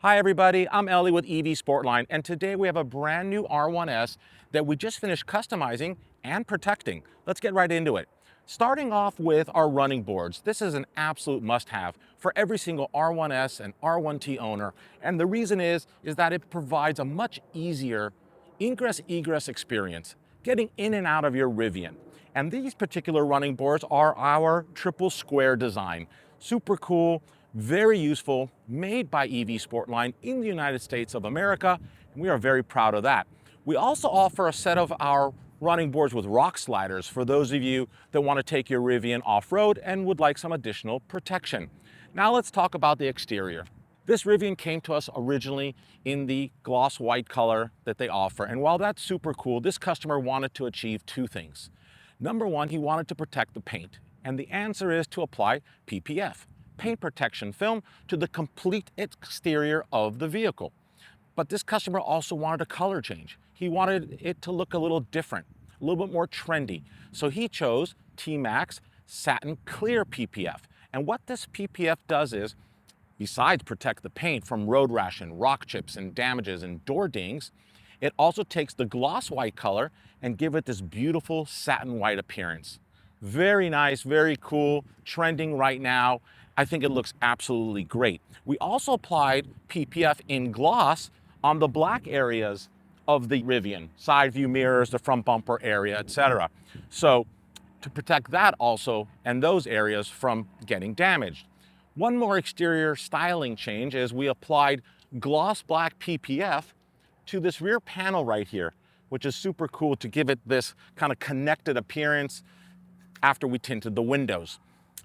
Hi everybody, I'm Ellie with EV Sportline, and today we have a brand new R1S that we just finished customizing and protecting. Let's get right into it. Starting off with our running boards. This is an absolute must-have for every single R1S and R1T owner, and the reason is that it provides a much easier ingress-egress experience getting in and out of your Rivian. And these particular running boards are our triple square design. Super cool, very useful, made by EV Sportline in the United States of America, and we are very proud of that. We also offer a set of our running boards with rock sliders for those of you that want to take your Rivian off-road and would like some additional protection. Now let's talk about the exterior. This Rivian came to us originally in the gloss white color that they offer, and while that's super cool, this customer wanted to achieve two things. Number one, he wanted to protect the paint, and the answer is to apply PPF, paint protection film, to the complete exterior of the vehicle. But this customer also wanted a color change. He wanted it to look a little different, a little bit more trendy. So he chose RMaxx Satin Clear PPF. And what this PPF does is, besides protect the paint from road rash and rock chips and damages and door dings, it also takes the gloss white color and give it this beautiful satin white appearance. Very nice, very cool, trending right now. I think it looks absolutely great. We also applied PPF in gloss on the black areas of the Rivian, side view mirrors, the front bumper area, etc. So to protect that also and those areas from getting damaged. One more exterior styling change is we applied gloss black PPF to this rear panel right here, which is super cool to give it this kind of connected appearance after we tinted the windows.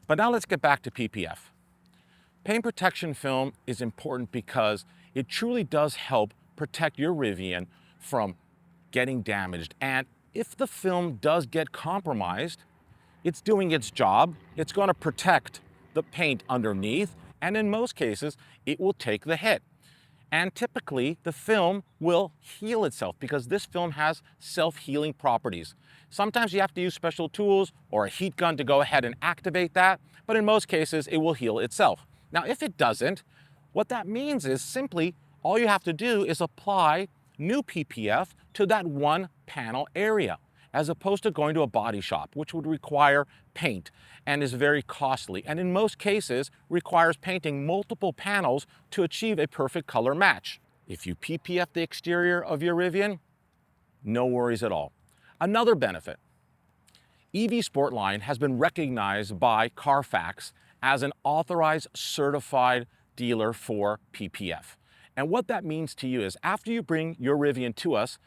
But now let's get back to PPF. Paint protection film is important because it truly does help protect your Rivian from getting damaged. And if the film does get compromised, it's doing its job. It's going to protect the paint underneath, and in most cases, it will take the hit. And typically, the film will heal itself because this film has self-healing properties. Sometimes you have to use special tools or a heat gun to go ahead and activate that, but in most cases, it will heal itself. Now, if it doesn't, what that means is simply all you have to do is apply new PPF to that one panel area, as opposed to going to a body shop, which would require paint and is very costly, and in most cases requires painting multiple panels to achieve a perfect color match. If you PPF the exterior of your Rivian, no worries at all. Another benefit, EV Sportline has been recognized by Carfax as an authorized certified dealer for PPF. And what that means to you is after you bring your Rivian to us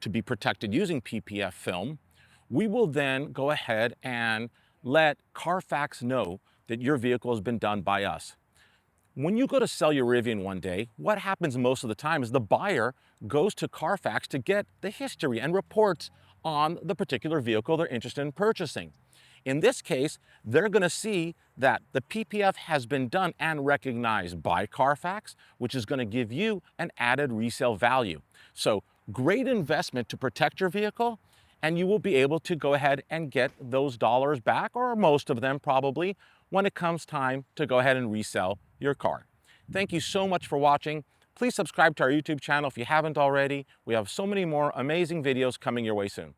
to be protected using PPF film, we will then go ahead and let Carfax know that your vehicle has been done by us. When you go to sell your Rivian one day, what happens most of the time is the buyer goes to Carfax to get the history and reports on the particular vehicle they're interested in purchasing. In this case, they're going to see that the PPF has been done and recognized by Carfax, which is going to give you an added resale value. So great investment to protect your vehicle, and you will be able to go ahead and get those dollars back, or most of them probably, when it comes time to go ahead and resell your car. Thank you so much for watching. Please subscribe to our YouTube channel if you haven't already. We have so many more amazing videos coming your way soon.